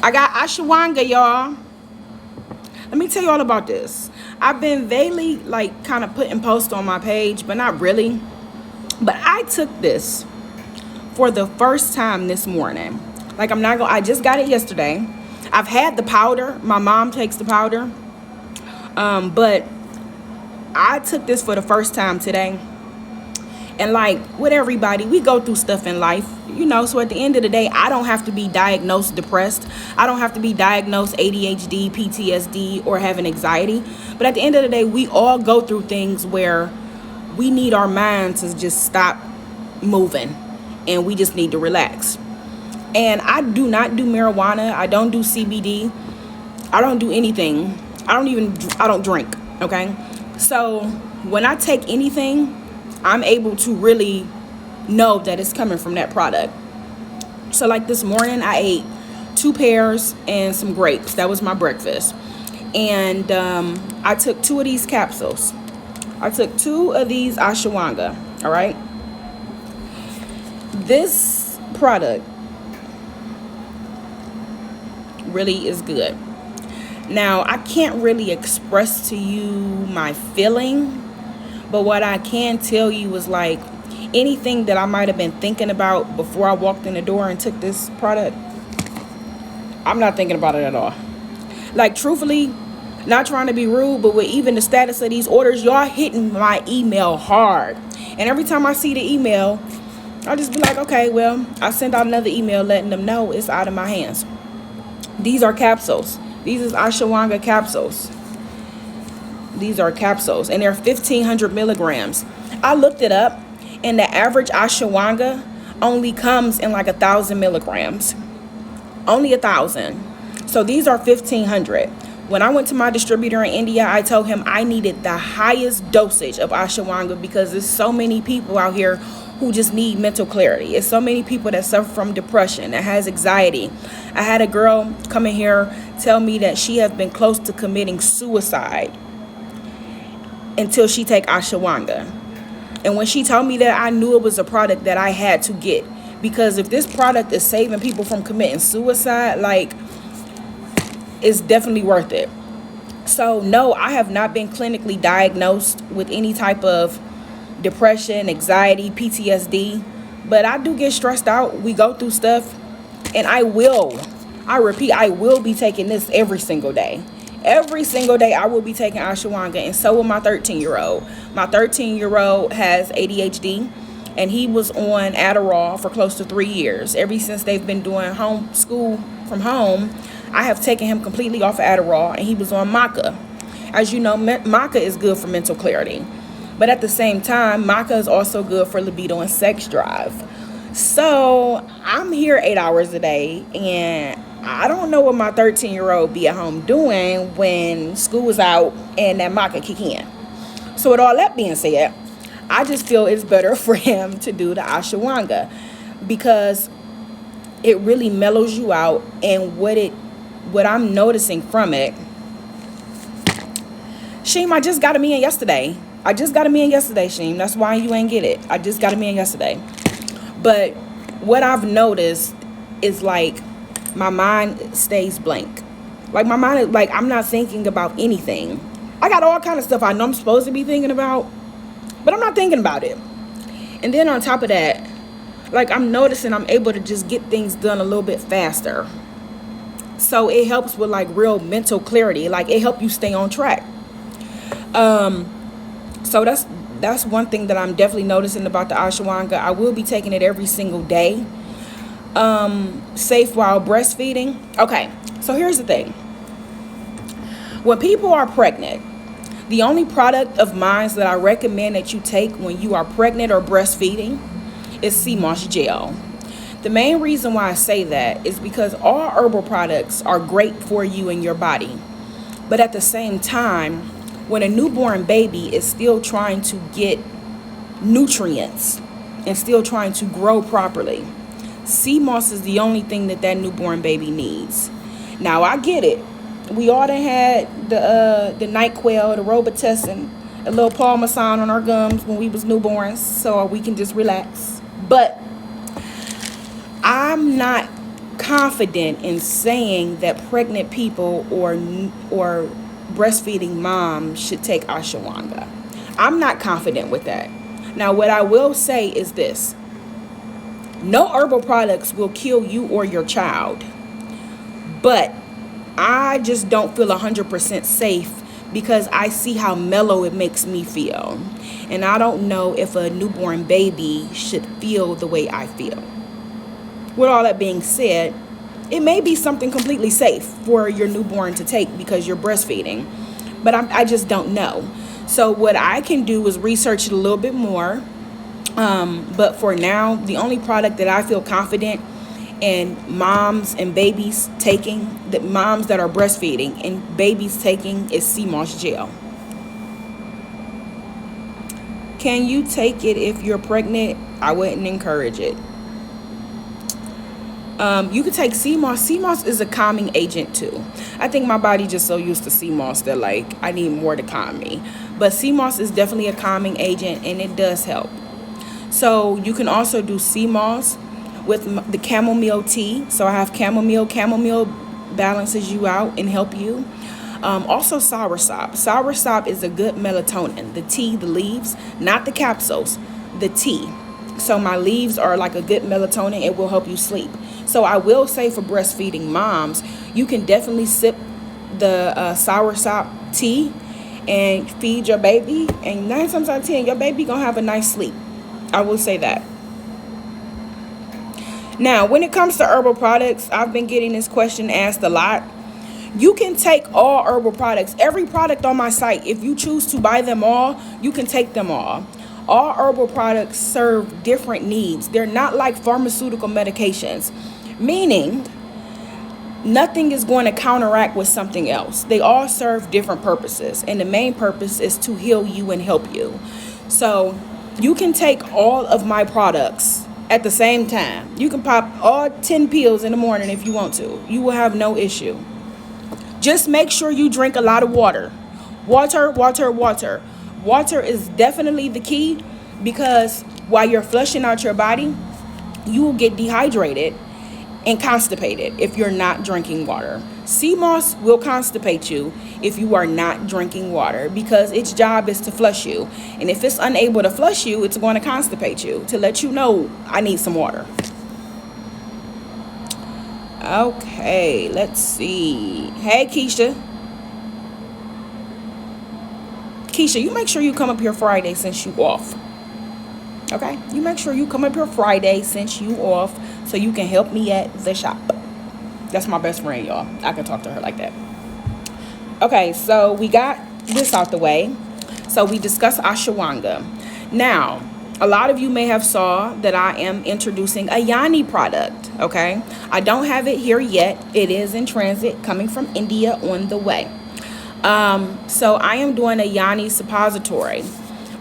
I got ashwagandha, y'all. Let me tell you all about this. I've been vaguely like kind of putting posts on my page, but not really. But I took this for the first time this morning. Like I'm not gonna, I just got it yesterday. I've had the powder. My mom takes the powder. But I took this for the first time today. And like with everybody, we go through stuff in life, you know. So at the end of the day, I don't have to be diagnosed depressed. I don't have to be diagnosed ADHD, PTSD, or having anxiety. But at the end of the day, we all go through things where we need our mind to just stop moving and we just need to relax. And I do not do marijuana. I don't do CBD. I don't do anything. I don't drink. Okay. So when I take anything, I'm able to really know that it's coming from that product. So like this morning, I ate 2 pears and some grapes. That was my breakfast. And I took 2 of these capsules. I took 2 of these ashwagandha. All right. This product really is good. Now, I can't really express to you my feeling, but what I can tell you is like anything that I might have been thinking about before I walked in the door and took this product, I'm not thinking about it at all. Like truthfully, not trying to be rude, but with even the status of these orders, y'all hitting my email hard. And every time I see the email, I'll just be like, okay, well, I send out another email letting them know it's out of my hands. These are capsules. These is ashwagandha capsules. These are capsules, and they're 1,500 milligrams. I looked it up, and the average ashwagandha only comes in like 1,000 milligrams. Only 1,000. So these are 1,500. When I went to my distributor in India, I told him I needed the highest dosage of ashwagandha because there's so many people out here who just need mental clarity. It's so many people that suffer from depression, that has anxiety. I had a girl come in here tell me that she has been close to committing suicide until she take ashwagandha. And when she told me that, I knew it was a product that I had to get, because if this product is saving people from committing suicide, like, it's definitely worth it. So no, I have not been clinically diagnosed with any type of depression, anxiety, PTSD, but I do get stressed out. We go through stuff, and I repeat, I will be taking this every single day. Every single day I will be taking ashwagandha, and so will my 13-year-old. My 13-year-old has ADHD, and he was on Adderall for close to 3 years. Ever since they've been doing home school from home, I have taken him completely off of Adderall, and he was on maca. As you know, maca is good for mental clarity. But at the same time, maca is also good for libido and sex drive. So I'm here 8 hours a day, and I don't know what my 13-year-old be at home doing when school is out and that maca kick in. So with all that being said, I just feel it's better for him to do the ashwagandha because it really mellows you out. And what I'm noticing from it, Sheem, I just got him in yesterday. Sheem. That's why you ain't get it. I just got him in yesterday. But what I've noticed is like my mind stays blank. Like my mind, like I'm not thinking about anything. I got all kind of stuff I know I'm supposed to be thinking about, but I'm not thinking about it. And then on top of that, like I'm noticing I'm able to just get things done a little bit faster. So it helps with like real mental clarity. Like it helps you stay on track. So that's one thing that I'm definitely noticing about the ashwagandha. I will be taking it every single day. Safe while breastfeeding. Okay, so here's the thing. When people are pregnant, the only product of mine that I recommend that you take when you are pregnant or breastfeeding is seamoss gel. The main reason why I say that is because all herbal products are great for you and your body. But at the same time, when a newborn baby is still trying to get nutrients and still trying to grow properly, seamoss is the only thing that newborn baby needs. Now, I get it. We all done had the NyQuil, the Robitussin, a little Parmesan on our gums when we was newborns, so we can just relax. But I'm not confident in saying that pregnant people or breastfeeding moms should take ashwagandha. I'm not confident with that. Now, what I will say is this: no herbal products will kill you or your child, but I just don't feel 100% safe because I see how mellow it makes me feel. And I don't know if a newborn baby should feel the way I feel. With all that being said, it may be something completely safe for your newborn to take because you're breastfeeding, but I just don't know. So what I can do is research it a little bit more. But for now, the only product that I feel confident in moms and babies taking, the moms that are breastfeeding and babies taking, is seamoss gel. Can you take it if you're pregnant? I wouldn't encourage it. You could take seamoss. Seamoss is a calming agent too. I think my body just so used to seamoss that like I need more to calm me. But seamoss is definitely a calming agent and it does help. So you can also do seamoss with the chamomile tea. So I have chamomile. Chamomile balances you out and help you. Also soursop. Soursop is a good melatonin. The tea, the leaves, not the capsules, the tea. So my leaves are like a good melatonin. It will help you sleep. So I will say for breastfeeding moms, you can definitely sip the soursop tea and feed your baby. And 9 times out of 10, your baby gonna have a nice sleep. I will say that. Now, when it comes to herbal products, I've been getting this question asked a lot. You can take all herbal products, every product on my site. If you choose to buy them all, you can take them all. All herbal products serve different needs. They're not like pharmaceutical medications, meaning nothing is going to counteract with something else. They all serve different purposes, and the main purpose is to heal you and help you. So you can take all of my products at the same time. You can pop all 10 pills in the morning if you want to. You will have no issue. Just make sure you drink a lot of water. Water, water, water. Water is definitely the key, because while you're flushing out your body, you will get dehydrated and constipated if you're not drinking water. Seamoss will constipate you if you are not drinking water, because its job is to flush you. And if it's unable to flush you, it's going to constipate you to let you know I need some water. Okay, let's see. Hey, Keisha. Keisha, you make sure you come up here Friday since you off. Okay? You make sure you come up here Friday since you off so you can help me at the shop. That's my best friend, y'all. I can talk to her like that. Okay, so we got this out the way. So we discussed ashwagandha. Now, a lot of you may have saw that I am introducing a Yanni product, okay? I don't have it here yet. It is in transit, coming from India on the way. So I am doing a Yanni suppository.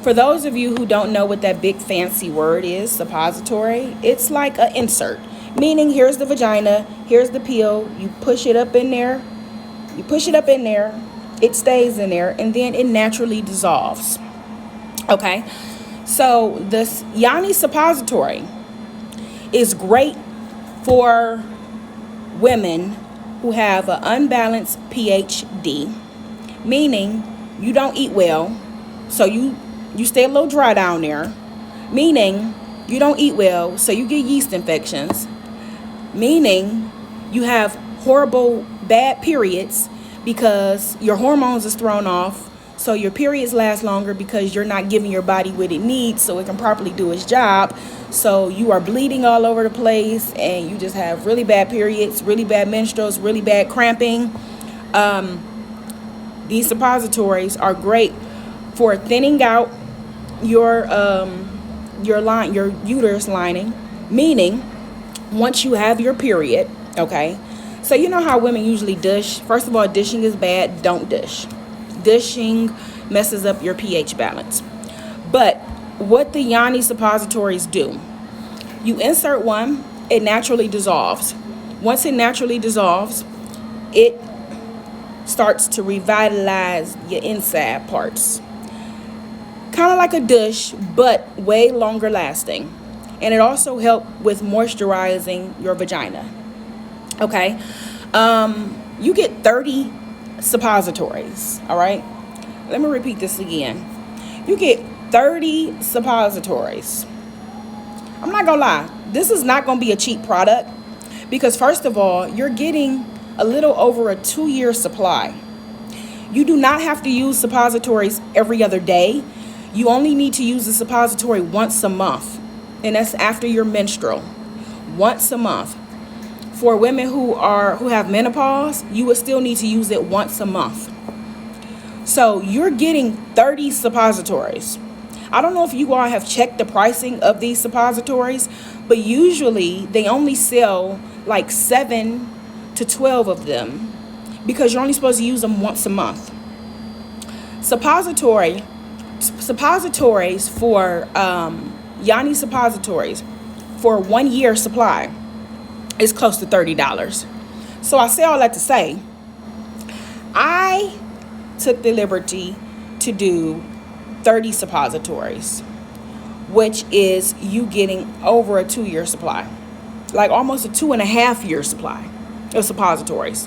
For those of you who don't know what that big fancy word is, suppository, it's like an insert. Meaning, here's the vagina, here's the pill, you push it up in there, it stays in there, and then it naturally dissolves. Okay? So this Yanni suppository is great for women who have an unbalanced pH-D, meaning you don't eat well, so you stay a little dry down there, meaning you don't eat well, so you get yeast infections, meaning you have horrible bad periods because your hormones is thrown off, so your periods last longer because you're not giving your body what it needs so it can properly do its job. So you are bleeding all over the place and you just have really bad periods, really bad menstruals, really bad cramping. These suppositories are great for thinning out your uterus lining, meaning once you have your period, okay? So you know how women usually dish. First of all, dishing is bad. Don't dish. Dishing messes up your pH balance. But what the Yanni suppositories do, you insert one, it naturally dissolves. Once it naturally dissolves, it starts to revitalize your inside parts. Kind of like a dish, but way longer lasting. And it also helps with moisturizing your vagina. Okay. You get 30 suppositories. All right. Let me repeat this again. You get 30 suppositories. I'm not gonna lie, this is not gonna be a cheap product because, first of all, you're getting a little over a 2-year supply. You do not have to use suppositories every other day. You only need to use the suppository once a month, and that's after your menstrual. Once a month. For women who have menopause, you would still need to use it once a month. So you're getting 30 suppositories. I don't know if you all have checked the pricing of these suppositories, but usually they only sell like 7 to 12 of them because you're only supposed to use them once a month. Suppositories for Yanni suppositories for 1 year supply is close to $30. So I say all that to say, I took the liberty to do 30 suppositories, which is you getting over a 2-year supply, like almost a 2.5-year supply of suppositories.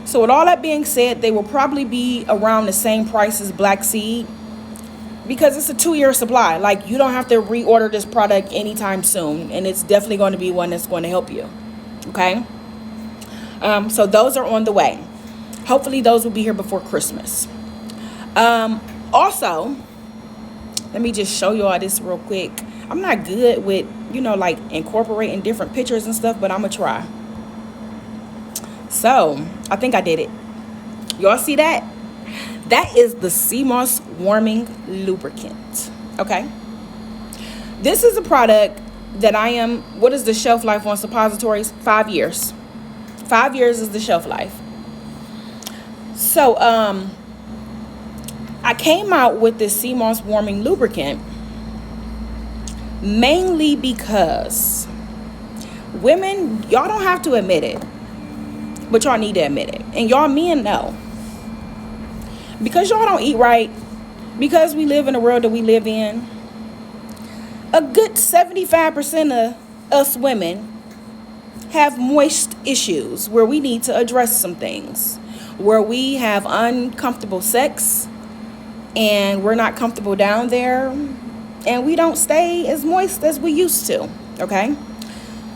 So with all that being said, they will probably be around the same price as Black Seed because it's a 2-year supply. Like, you don't have to reorder this product anytime soon, and it's definitely going to be one that's going to help you. Okay. So those are on the way. Hopefully those will be here before Christmas. Also, let me just show you all this real quick. I'm not good with, like incorporating different pictures and stuff, but I'm gonna try. So I think I did it. Y'all see that? That is the seamoss warming lubricant. Okay. This is a product that what is the shelf life on suppositories? 5 years. 5 years is the shelf life. So, I came out with this seamoss warming lubricant mainly because women, y'all don't have to admit it, but y'all need to admit it. And y'all men know. Because y'all don't eat right, because we live in the world that we live in, a good 75% of us women have moist issues where we need to address some things, where we have uncomfortable sex and we're not comfortable down there and we don't stay as moist as we used to. Okay.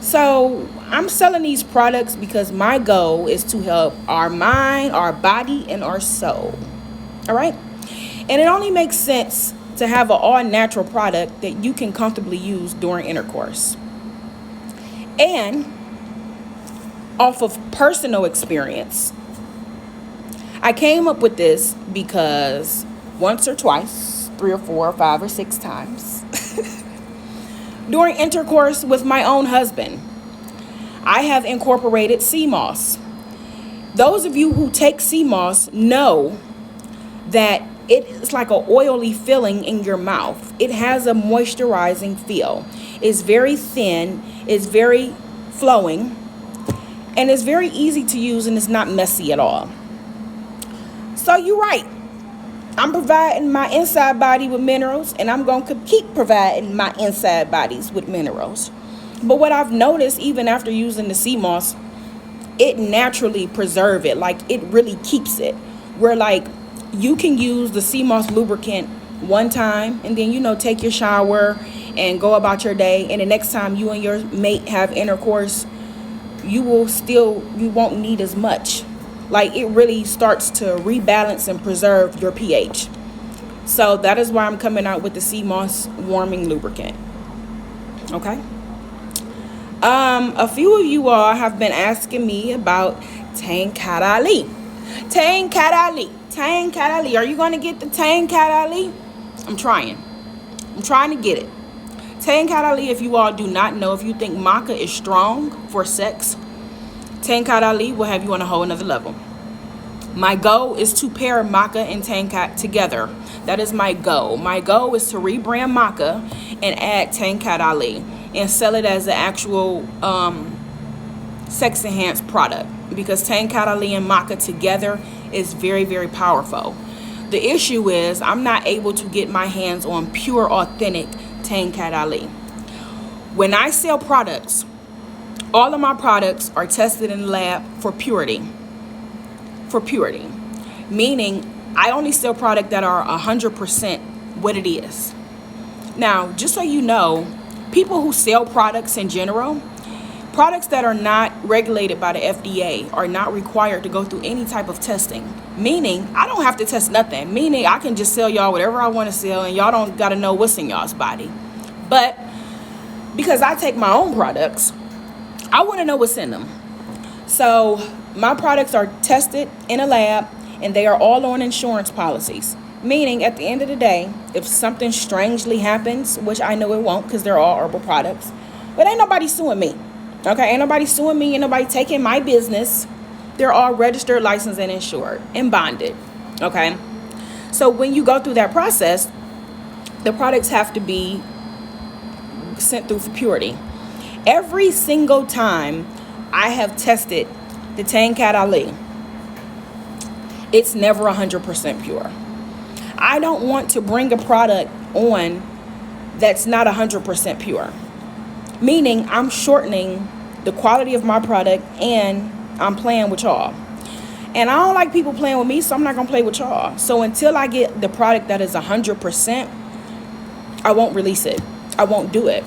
So I'm selling these products because my goal is to help our mind, our body, and our soul. All right. And it only makes sense to have an all-natural product that you can comfortably use during intercourse. And off of personal experience, I came up with this because once or twice, 3 or 4 or 5 or 6 times, during intercourse with my own husband, I have incorporated seamoss. Those of you who take seamoss know that it's like an oily feeling in your mouth. It has a moisturizing feel. It's very thin, it's very flowing, and it's very easy to use, and it's not messy at all. So you're right. I'm providing my inside body with minerals, and I'm going to keep providing my inside bodies with minerals. But what I've noticed, even after using the seamoss, it naturally preserves it. Like, it really keeps it. Where, like, you can use the seamoss lubricant one time and then, take your shower and go about your day. And the next time you and your mate have intercourse, you won't need as much. Like, it really starts to rebalance and preserve your pH. So that is why I'm coming out with the seamoss warming lubricant. Okay. A few of you all have been asking me about Tang Kat Ali. Tang Kat Ali. Tang Kat Ali. Are you going to get the Tang Kat Ali? I'm trying to get it. Tang Kat Ali, if you all do not know, if you think maca is strong for sex, Tang Kat Ali will have you on a whole another level. My goal is to pair maca and Tang Kat together. That is my goal. My goal is to rebrand maca and add Tang Kat Ali and sell it as an actual sex enhanced product, because Tang Kat Ali and maca together is very, very powerful. The issue is I'm not able to get my hands on pure, authentic Tang Kat Ali. When I sell products All of my products are tested in the lab for purity. For purity. Meaning, I only sell products that are 100% what it is. Now, just so you know, people who sell products in general, products that are not regulated by the FDA are not required to go through any type of testing. Meaning, I don't have to test nothing. Meaning, I can just sell y'all whatever I want to sell and y'all don't got to know what's in y'all's body. But because I take my own products, I want to know what's in them. So my products are tested in a lab and they are all on insurance policies. Meaning, at the end of the day, if something strangely happens, which I know it won't because they're all herbal products, but ain't nobody suing me. Okay, ain't nobody suing me, ain't nobody taking my business. They're all registered, licensed, and insured and bonded. Okay, so when you go through that process, the products have to be sent through for purity. Every single time I have tested the Tankat Ali, it's never 100% pure. I don't want to bring a product on that's not 100% pure. Meaning I'm shortening the quality of my product and I'm playing with y'all. And I don't like people playing with me, so I'm not going to play with y'all. So until I get the product that is 100%, I won't release it. I won't do it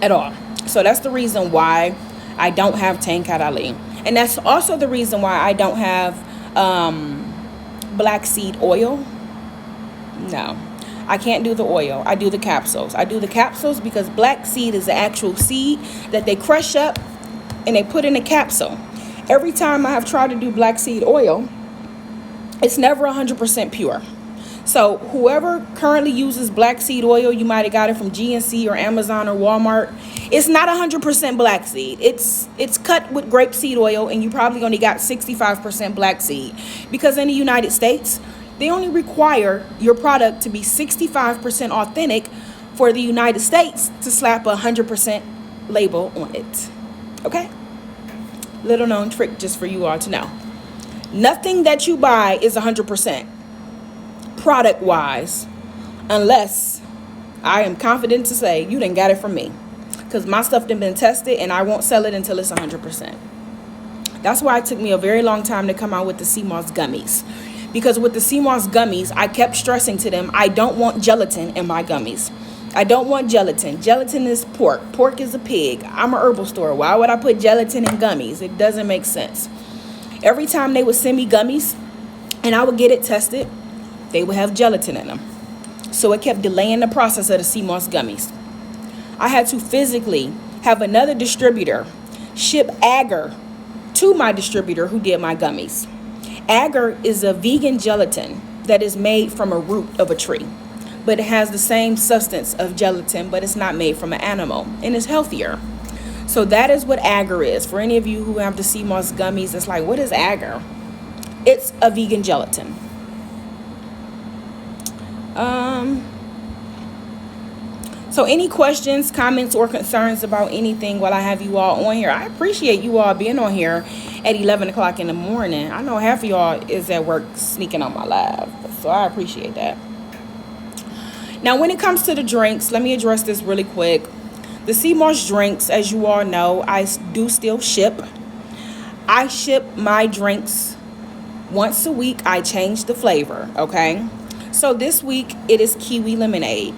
at all. So that's the reason why I don't have Tankat Ali. And that's also the reason why I don't have black seed oil. No, I can't do the oil. I do the capsules. I do the capsules because black seed is the actual seed that they crush up and they put in a capsule. Every time I have tried to do black seed oil, it's never 100% pure. So whoever currently uses black seed oil, you might have got it from GNC or Amazon or Walmart. It's not 100% black seed. It's cut with grapeseed oil, and you probably only got 65% black seed. Because in the United States, they only require your product to be 65% authentic for the United States to slap a 100% label on it. Okay? Little known trick just for you all to know. Nothing that you buy is 100% product wise, unless I am confident to say you done got it from me, because my stuff done been tested and I won't sell it until it's 100%. That's why it took me a very long time to come out with the seamoss gummies, because with the seamoss gummies I kept stressing to them, I don't want gelatin in my gummies. I don't want gelatin. Gelatin is pork. Pork is a pig. I'm a herbal store. Why would I put gelatin in gummies? It doesn't make sense. Every time they would send me gummies and I would get it tested, they would have gelatin in them. So it kept delaying the process of the seamoss gummies. I had to physically have another distributor ship agar to my distributor who did my gummies. Agar is a vegan gelatin that is made from a root of a tree, but it has the same substance of gelatin, but it's not made from an animal and it's healthier. So that is what agar is. For any of you who have the seamoss gummies, it's like, what is agar? It's a vegan gelatin. So any questions, comments, or concerns about anything while I have you all on here? I appreciate you all being on here at 11 o'clock in the morning. I know half of y'all is at work sneaking on my live, so I appreciate that. Now, when it comes to the drinks, let me address this really quick. The seamoss drinks, as you all know, I do still ship. I ship my drinks once a week. I change the flavor, okay? So this week, it is kiwi lemonade.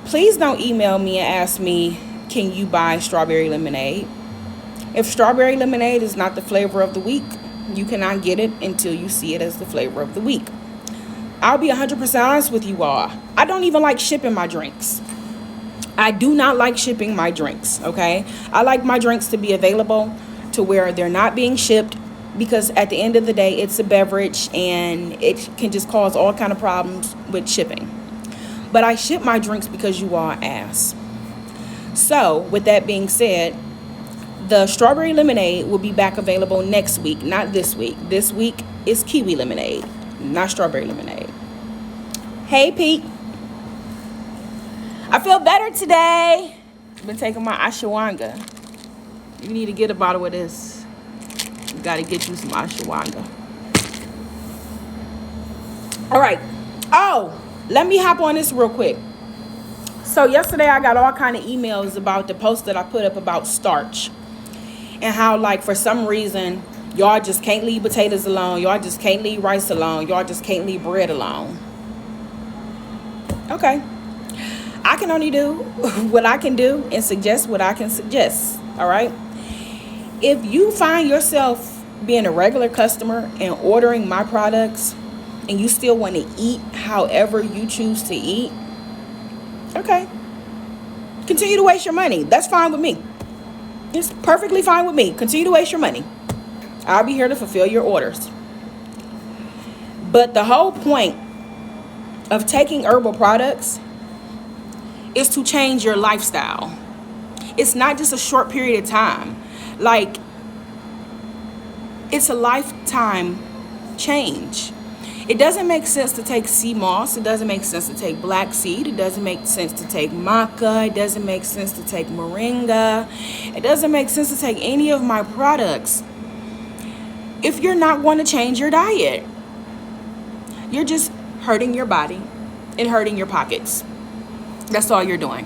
Please don't email me and ask me, can you buy strawberry lemonade? If strawberry lemonade is not the flavor of the week, you cannot get it until you see it as the flavor of the week. I'll be 100% honest with you all. I don't even like shipping my drinks. I do not like shipping my drinks, okay? I like my drinks to be available to where they're not being shipped, because at the end of the day, it's a beverage and it can just cause all kind of problems with shipping. But I ship my drinks because you all ask. So with that being said, the strawberry lemonade will be back available next week, not this week. This week is kiwi lemonade, not strawberry lemonade. Hey, Pete. I feel better today. I've been taking my ashwagandha. You need to get a bottle of this. You got to get you some ashwagandha. All right. Oh, let me hop on this real quick. So yesterday I got all kind of emails about the post that I put up about starch, and how, like, for some reason y'all just can't leave potatoes alone, y'all just can't leave rice alone, y'all just can't leave bread alone. Okay, I can only do what I can do and suggest what I can suggest. All right, if you find yourself being a regular customer and ordering my products, and you still want to eat however you choose to eat, okay, continue to waste your money. That's fine with me. It's perfectly fine with me. Continue to waste your money. I'll be here to fulfill your orders. But the whole point of taking herbal products is to change your lifestyle. It's not just a short period of time. Like, it's a lifetime change. It doesn't make sense to take seamoss. It doesn't make sense to take black seed. It doesn't make sense to take maca. It doesn't make sense to take moringa. It doesn't make sense to take any of my products if you're not going to change your diet. You're just hurting your body and hurting your pockets. That's all you're doing.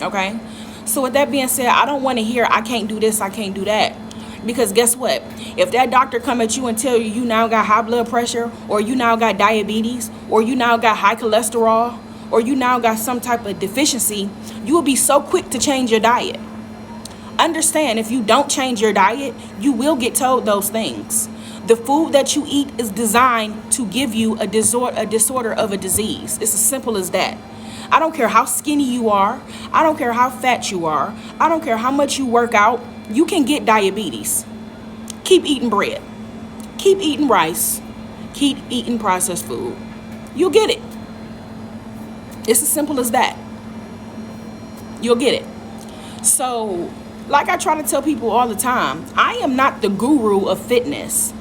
Okay? So with that being said, I don't want to hear I can't do this, I can't do that. Because guess what? If that doctor come at you and tell you now got high blood pressure, or you now got diabetes, or you now got high cholesterol, or you now got some type of deficiency, you will be so quick to change your diet. Understand, if you don't change your diet, you will get told those things. The food that you eat is designed to give you a disorder of a disease. It's as simple as that. I don't care how skinny you are. I don't care how fat you are. I don't care how much you work out. You can get diabetes. Keep eating bread. Keep eating rice. Keep eating processed food. You'll get it. It's as simple as that. You'll get it. So, like I try to tell people all the time, I am not the guru of fitness.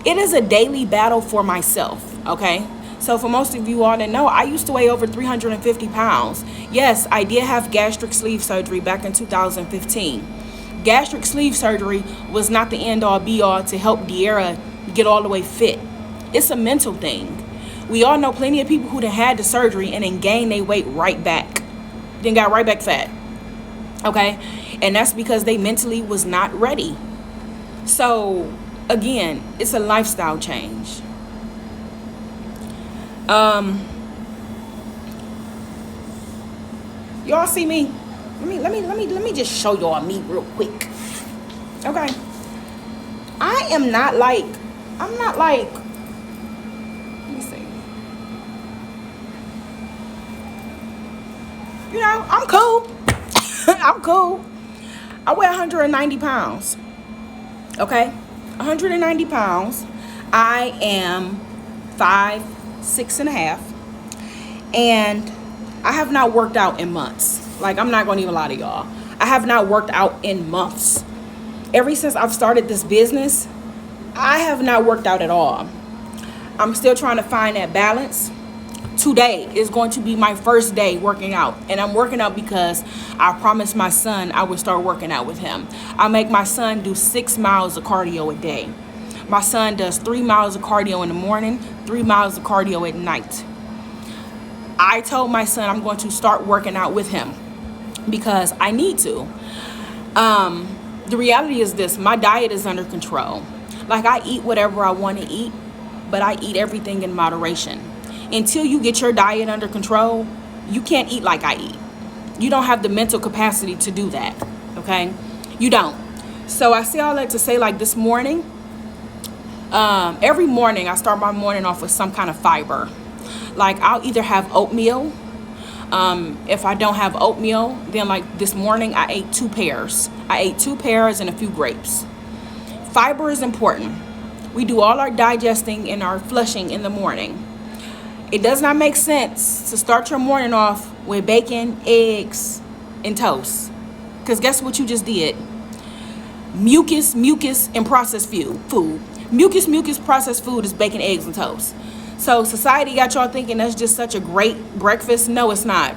It is a daily battle for myself, okay? So for most of you all that know, I used to weigh over 350 pounds. Yes, I did have gastric sleeve surgery back in 2015. Gastric sleeve surgery was not the end all be all to help De'Ara get all the way fit. It's a mental thing. We all know plenty of people who had the surgery and then gained their weight right back. Then got right back fat. Okay? And that's because they mentally was not ready. So again, it's a lifestyle change. Y'all see me? Let me just show y'all me real quick. Okay. I'm not like, let me see. You know, I'm cool. I'm cool. I weigh 190 pounds. Okay? 190 pounds. I am 5'6.5", and I have not worked out in months. Like, I'm not gonna even lie to y'all. I have not worked out in months. Ever since I've started this business, I have not worked out at all. I'm still trying to find that balance. Today is going to be my first day working out, and I'm working out because I promised my son I would start working out with him. I make my son do 6 miles of cardio a day. My son does 3 miles of cardio in the morning, 3 miles of cardio at night. I told my son I'm going to start working out with him because I need to. The reality is this: my diet is under control. Like, I eat whatever I want to eat, but I eat everything in moderation. Until you get your diet under control, you can't eat like I eat. You don't have the mental capacity to do that, okay? You don't. So I say all that to say, like, this morning, every morning I start my morning off with some kind of fiber. Like, I'll either have oatmeal. If I don't have oatmeal, then like this morning I ate 2 pears. I ate 2 pears and a few grapes. Fiber is important. We do all our digesting and our flushing in the morning. It does not make sense to start your morning off with bacon, eggs, and toast. Because guess what you just did? Mucus, and processed food. Mucus, processed food is bacon, eggs, and toast. So society got y'all thinking that's just such a great breakfast. No, it's not.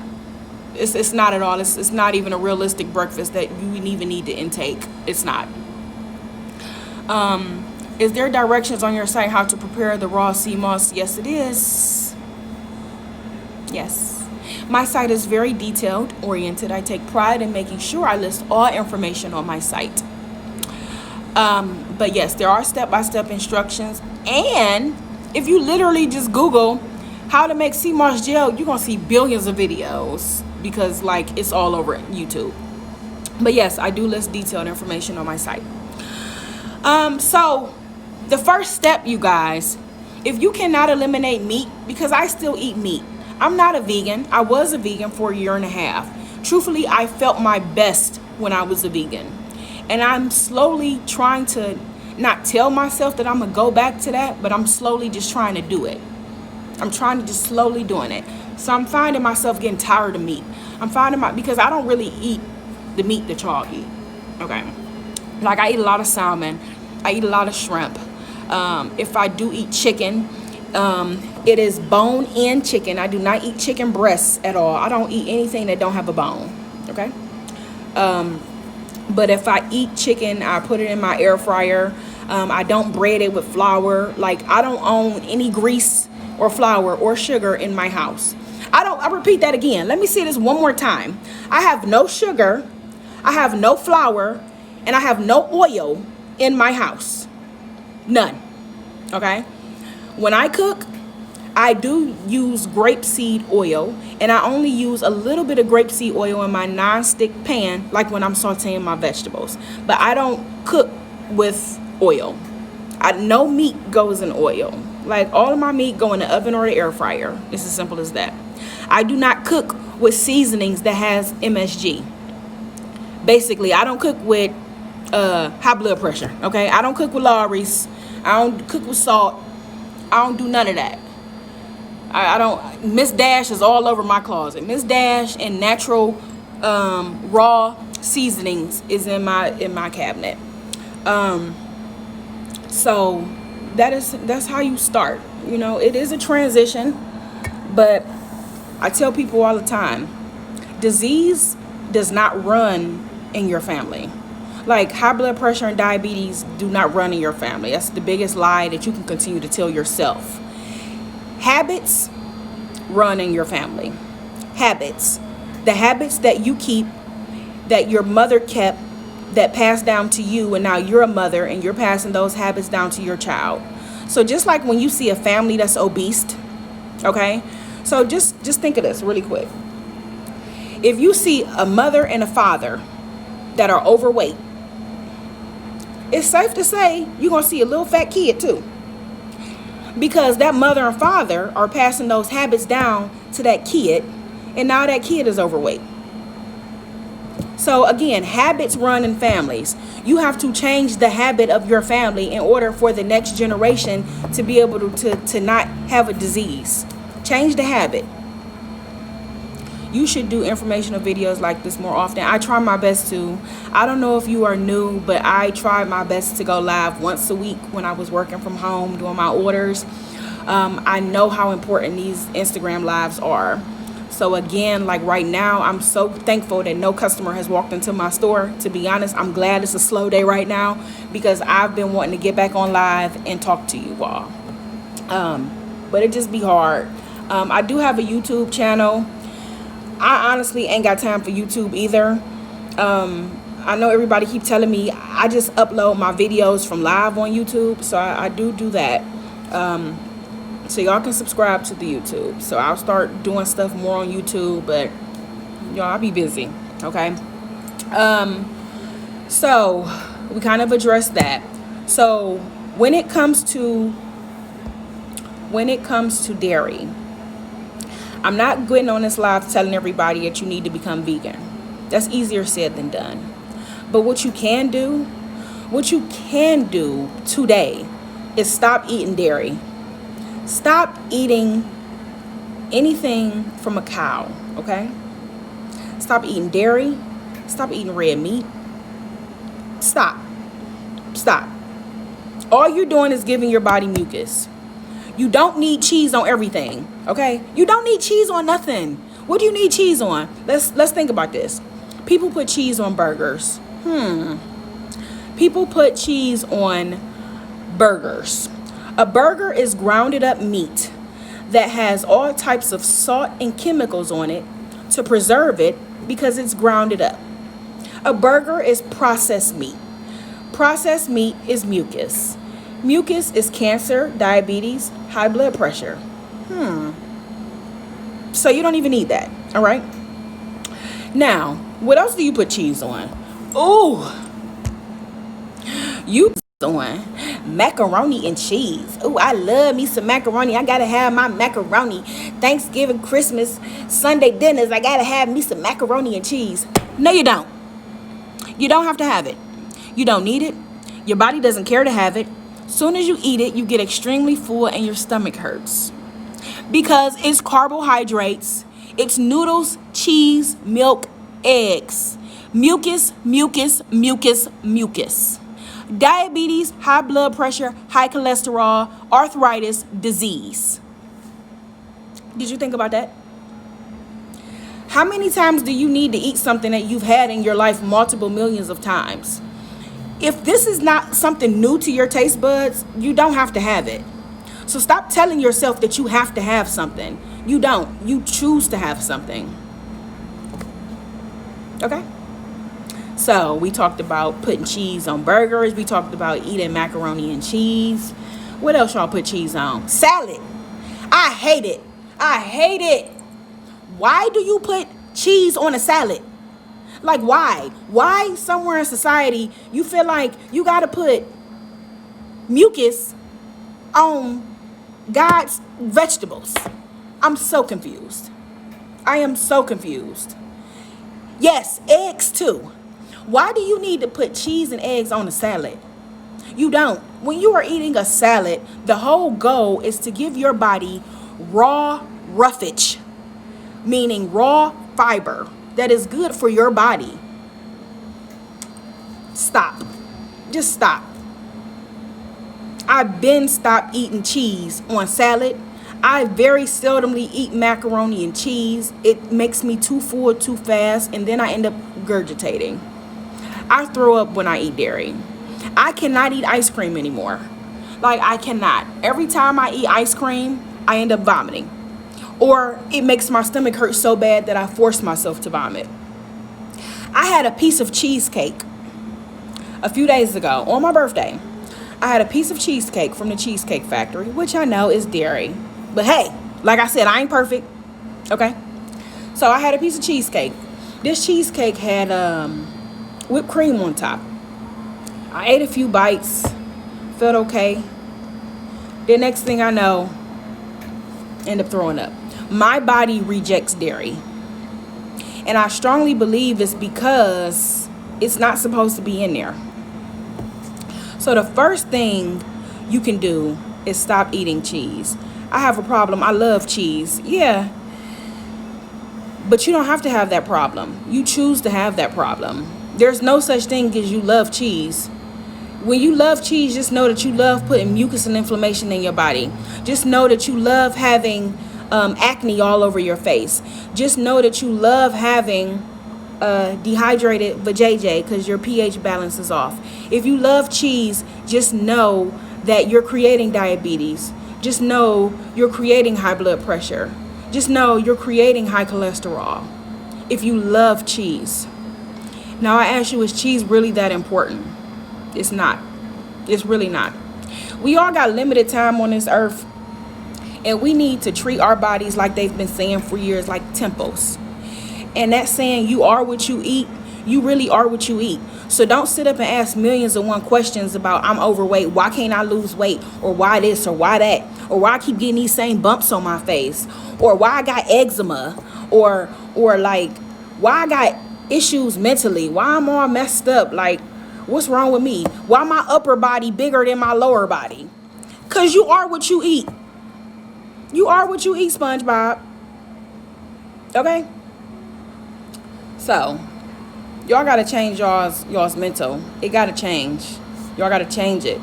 It's not at all. It's not even a realistic breakfast that you even need to intake. It's not. Is there directions on your site how to prepare the raw sea moss? Yes, it is. Yes. My site is very detailed oriented. I take pride in making sure I list all information on my site. But yes, there are step-by-step instructions. And if you literally just Google how to make sea moss gel, you're going to see billions of videos because like it's all over YouTube. But yes, I do list detailed information on my site. So the first step, you guys, if you cannot eliminate meat, because I still eat meat. I'm not a vegan. I was a vegan for a year and a half. Truthfully, I felt my best when I was a vegan. And I'm slowly trying to not tell myself that I'm going to go back to that, but I'm slowly just trying to do it. I'm trying to just slowly doing it. So I'm finding myself getting tired of meat. Because I don't really eat the meat that y'all eat. Okay. Like I eat a lot of salmon. I eat a lot of shrimp. If I do eat chicken, it is bone-in chicken. I do not eat chicken breasts at all. I don't eat anything that don't have a bone. Okay. But if I eat chicken, I put it in my air fryer. I don't bread it with flour. Like I don't own any grease or flour or sugar in my house. I repeat that again. Let me say this one more time. I have no sugar. I have no flour. And I have no oil in my house. None. Okay. When I cook, I do use grapeseed oil, and I only use a little bit of grapeseed oil in my non-stick pan, like when I'm sauteing my vegetables. But I don't cook with oil. No meat goes in oil. Like all of my meat go in the oven or the air fryer. It's as simple as that. I do not cook with seasonings that has MSG. Basically, I don't cook with high blood pressure. Okay, I don't cook with Lawry's. I don't cook with salt. I don't do none of that. I don't. Miss Dash is all over my closet. Miss Dash and natural raw seasonings is in my cabinet. So that's how you start. You know, it is a transition, but I tell people all the time, disease does not run in your family. Like high blood pressure and diabetes do not run in your family. That's the biggest lie that you can continue to tell yourself. Habits run in your family. Habits. The habits that you keep, that your mother kept, that passed down to you, and now you're a mother and you're passing those habits down to your child. So just like when you see a family that's obese, okay? So just think of this really quick. If you see a mother and a father that are overweight, it's safe to say you're going to see a little fat kid too. Because that mother and father are passing those habits down to that kid, and now that kid is overweight. So again, habits run in families. You have to change the habit of your family in order for the next generation to be able to not have a disease. Change the habit. You should do informational videos like this more often. I try my best to. I don't know if you are new, but I tried my best to go live once a week when I was working from home doing my orders. I know how important these Instagram lives are. So again, like right now, I'm so thankful that no customer has walked into my store. To be honest, I'm glad it's a slow day right now because I've been wanting to get back on live and talk to you all. But it just be hard. I do have a YouTube channel. I honestly ain't got time for YouTube either. I know everybody keep telling me I just upload my videos from live on YouTube. So I do that. So y'all can subscribe to the YouTube. So I'll start doing stuff more on YouTube, but y'all, I'll be busy. Okay. So we kind of addressed that. So when it comes to dairy, I'm not getting on this live telling everybody that you need to become vegan. That's easier said than done. But what you can do today is stop eating dairy. Stop eating anything from a cow, okay? Stop eating dairy. Stop eating red meat. Stop. All you're doing is giving your body mucus. You don't need cheese on everything, okay? You don't need cheese on nothing. What do you need cheese on? Let's think about this. People put cheese on burgers. People put cheese on burgers. A burger is grounded up meat that has all types of salt and chemicals on it to preserve it because it's grounded up. A burger is processed meat. Processed meat is mucus. Mucus is cancer, diabetes, high blood pressure. So you don't even need that, all right? Now, what else do you put cheese on? Ooh, you on macaroni and cheese. Ooh, I love me some macaroni. I gotta have my macaroni. Thanksgiving, Christmas, Sunday dinners, I gotta have me some macaroni and cheese. No, you don't. You don't have to have it. You don't need it. Your body doesn't care to have it. Soon as you eat it, you get extremely full and your stomach hurts. Because it's carbohydrates, it's noodles, cheese, milk, eggs, mucus, mucus, mucus, mucus. Diabetes, high blood pressure, high cholesterol, arthritis, disease. Did you think about that? How many times do you need to eat something that you've had in your life multiple millions of times? If this is not something new to your taste buds, you don't have to have it. So stop telling yourself that you have to have something. You don't. You choose to have something. Okay? So we talked about putting cheese on burgers. We talked about eating macaroni and cheese. What else y'all put cheese on? Salad. I hate it. I hate it. Why do you put cheese on a salad? Like, why? Why somewhere in society you feel like you got to put mucus on God's vegetables? I'm so confused. I am so confused. Yes, eggs too. Why do you need to put cheese and eggs on a salad? You don't. When you are eating a salad, the whole goal is to give your body raw roughage, meaning raw fiber that is good for your body. Stop. Just stop. I've been stopped eating cheese on salad. I very seldomly eat macaroni and cheese. It makes me too full too fast, and then I end up regurgitating. I throw up when I eat dairy. I cannot eat ice cream anymore. Like, I cannot. Every time I eat ice cream, I end up vomiting. Or it makes my stomach hurt so bad that I force myself to vomit. I had a piece of cheesecake a few days ago on my birthday. I had a piece of cheesecake from the Cheesecake Factory, which I know is dairy. But hey, like I said, I ain't perfect. Okay? So I had a piece of cheesecake. This cheesecake had whipped cream on top. I ate a few bites, felt okay. The next thing I know, end up throwing up. My body rejects dairy. And I strongly believe it's because it's not supposed to be in there. So the first thing you can do is stop eating cheese. I have a problem. I love cheese. Yeah. But you don't have to have that problem. You choose to have that problem. There's no such thing as you love cheese. When you love cheese, just know that you love putting mucus and inflammation in your body. Just know that you love having acne all over your face. Just know that you love having dehydrated vajayjay because your pH balance is off. If you love cheese, just know that you're creating diabetes. Just know you're creating high blood pressure. Just know you're creating high cholesterol if you love cheese. Now I ask you, is cheese really that important? It's not. It's really not. We all got limited time on this earth, and we need to treat our bodies like they've been saying for years, like temples. And that's saying you are what you eat. You really are what you eat. So don't sit up and ask millions and one questions about I'm overweight. Why can't I lose weight? Or why this or why that? Or why I keep getting these same bumps on my face? Or why I got eczema? Or like why I got issues mentally? Why I'm all messed up? Like, what's wrong with me? Why my upper body bigger than my lower body? Because you are what you eat. You are what you eat, SpongeBob. Okay? So, y'all got to change y'all's mental. It got to change. Y'all got to change it.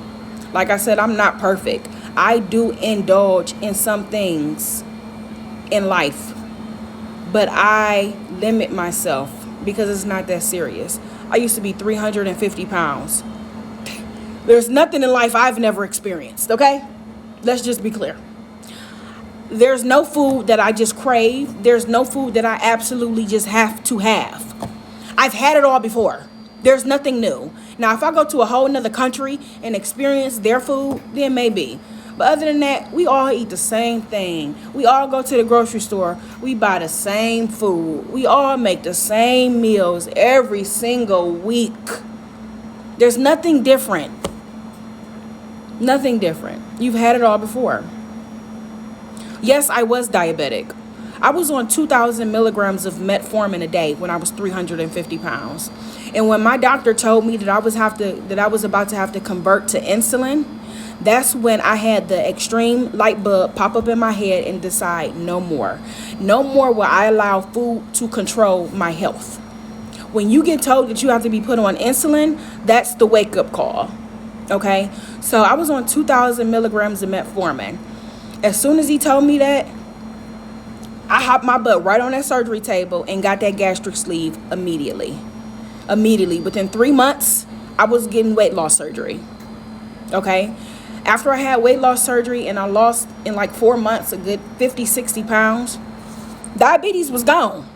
Like I said, I'm not perfect. I do indulge in some things in life. But I limit myself because it's not that serious. I used to be 350 pounds. There's nothing in life I've never experienced, okay? Let's just be clear. There's no food that I just crave. There's no food that I absolutely just have to have. I've had it all before. There's nothing new. Now, if I go to a whole nother country and experience their food, then maybe. But other than that, we all eat the same thing. We all go to the grocery store. We buy the same food. We all make the same meals every single week. There's nothing different. Nothing different. You've had it all before. Yes, I was diabetic. I was on 2,000 milligrams of metformin a day when I was 350 pounds. And when my doctor told me that I was about to have to convert to insulin, that's when I had the extreme light bulb pop up in my head and decide no more. No more will I allow food to control my health. When you get told that you have to be put on insulin, that's the wake up call. Okay? So I was on 2,000 milligrams of metformin. As soon as he told me that, I hopped my butt right on that surgery table and got that gastric sleeve immediately. Within 3 months, I was getting weight loss surgery. Okay? After I had weight loss surgery and I lost in like 4 months a good 50, 60 pounds, diabetes was gone.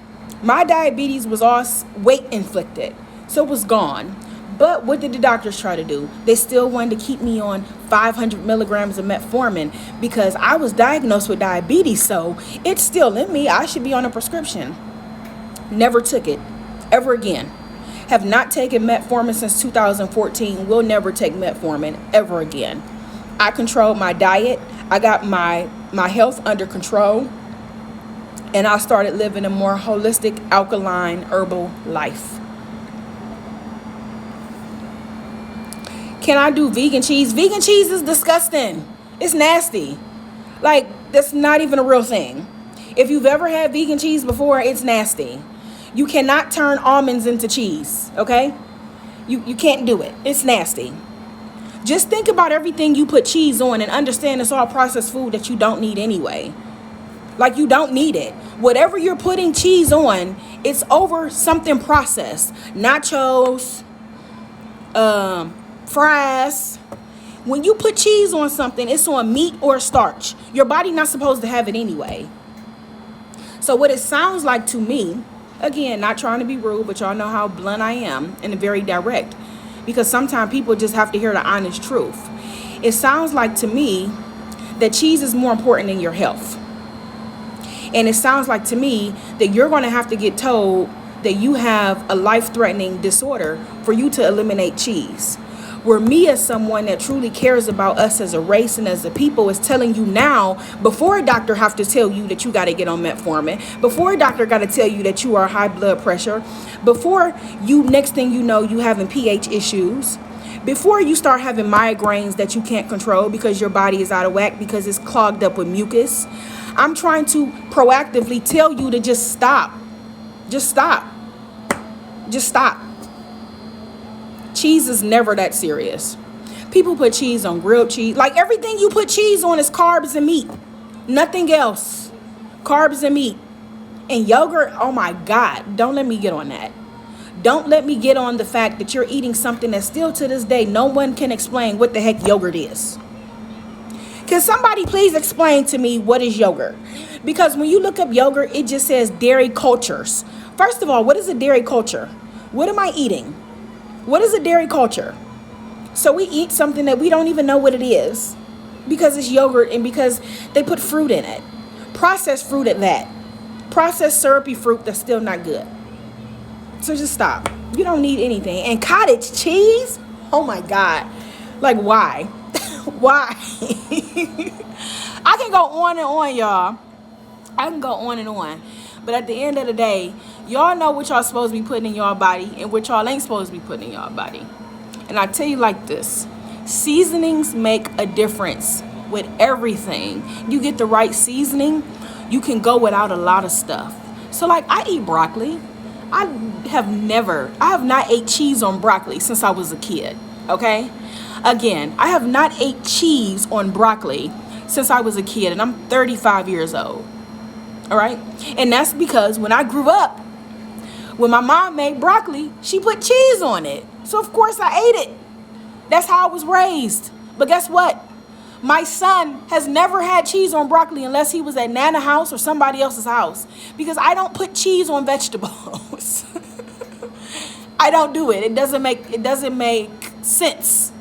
My diabetes was all weight inflicted. So it was gone. But what did the doctors try to do? They still wanted to keep me on 500 milligrams of metformin because I was diagnosed with diabetes. So it's still in me. I should be on a prescription. Never took it ever again. Have not taken metformin since 2014. Will never take metformin ever again. I controlled my diet. I got my health under control. And I started living a more holistic, alkaline, herbal life. Can I do vegan cheese? Vegan cheese is disgusting. It's nasty. Like, that's not even a real thing. If you've ever had vegan cheese before, it's nasty. You cannot turn almonds into cheese, okay? You can't do it. It's nasty. Just think about everything you put cheese on and understand it's all processed food that you don't need anyway. Like, you don't need it. Whatever you're putting cheese on, it's over something processed. Nachos, fries. When you put cheese on something, it's on meat or starch. Your body not supposed to have it anyway. So what it sounds like to me, again, not trying to be rude, but y'all know how blunt I am and very direct, because sometimes people just have to hear the honest truth. It sounds like to me that cheese is more important than your health. And it sounds like to me that you're going to have to get told that you have a life-threatening disorder for you to eliminate cheese. Where me, as someone that truly cares about us as a race and as a people, is telling you now, before a doctor have to tell you that you got to get on metformin, before a doctor got to tell you that you are high blood pressure, before you, next thing you know, you having pH issues, before you start having migraines that you can't control because your body is out of whack because it's clogged up with mucus. I'm trying to proactively tell you to just stop. Just stop. Just stop. Cheese is never that serious. People put cheese on grilled cheese. Like, everything you put cheese on is carbs and meat. Nothing else. Carbs and meat. And yogurt, oh my God, don't let me get on that. Don't let me get on the fact that you're eating something that still to this day no one can explain what the heck yogurt is. Can somebody please explain to me what is yogurt? Because when you look up yogurt, it just says dairy cultures. First of all, what is a dairy culture? What am I eating? What is a dairy culture? So we eat something that we don't even know what it is because it's yogurt and because they put fruit in it. Processed fruit at that. Processed syrupy fruit that's still not good. So just stop. You don't need anything. And cottage cheese? Oh my God. Like, why? Why? I can go on and on, y'all. I can go on and on. But at the end of the day, y'all know what y'all supposed to be putting in y'all body and what y'all ain't supposed to be putting in y'all body. And I tell you like this, seasonings make a difference with everything. You get the right seasoning, you can go without a lot of stuff. So like, I eat broccoli. I have not ate cheese on broccoli since I was a kid, okay? Again, I have not ate cheese on broccoli since I was a kid, and I'm 35 years old. All right. And that's because when I grew up, when my mom made broccoli, she put cheese on it. So of course I ate it. That's how I was raised. But guess what? My son has never had cheese on broccoli unless he was at Nana house or somebody else's house, because I don't put cheese on vegetables. I don't do it. It doesn't make sense.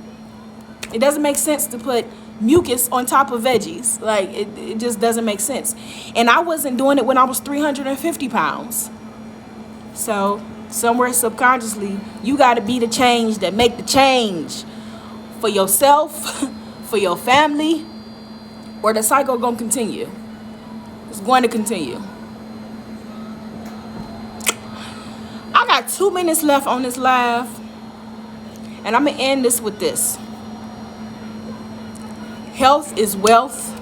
It doesn't make sense to put mucus on top of veggies. Like, it just doesn't make sense. And I wasn't doing it when I was 350 pounds. So somewhere subconsciously, you got to be the change that make the change for yourself, for your family, or the cycle gonna continue. It's going to continue. I got 2 minutes left on this live, and I'm gonna end this with this. Health is wealth,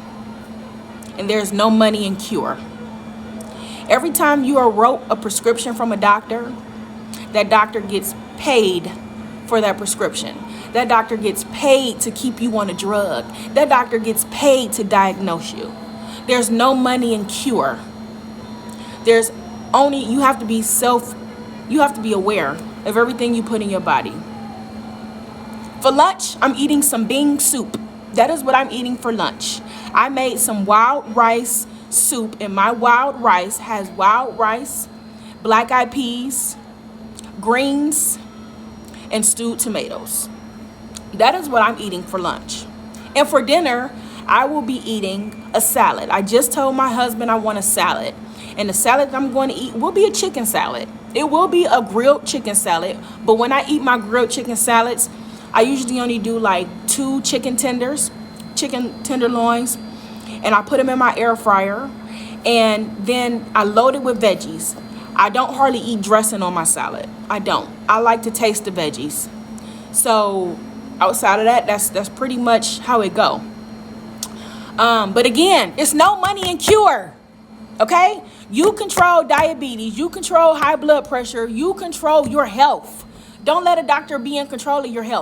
and there's no money in cure. Every time you are wrote a prescription from a doctor, that doctor gets paid for that prescription. That doctor gets paid to keep you on a drug. That doctor gets paid to diagnose you. There's no money in cure. There's only, you have to be aware of everything you put in your body. For lunch, I'm eating some bean soup. That is what I'm eating for lunch. I made some wild rice soup, and my wild rice has wild rice, black eyed peas, greens, and stewed tomatoes. That is what I'm eating for lunch. And for dinner, I will be eating a salad. I just told my husband I want a salad. And the salad I'm going to eat will be a chicken salad. It will be a grilled chicken salad. But when I eat my grilled chicken salads, I usually only do like 2 chicken tenderloins, and I put them in my air fryer. And then I load it with veggies. I don't hardly eat dressing on my salad. I don't. I like to taste the veggies. So outside of that, that's pretty much how it go. But again, it's no money in cure. Okay? You control diabetes. You control high blood pressure. You control your health. Don't let a doctor be in control of your health.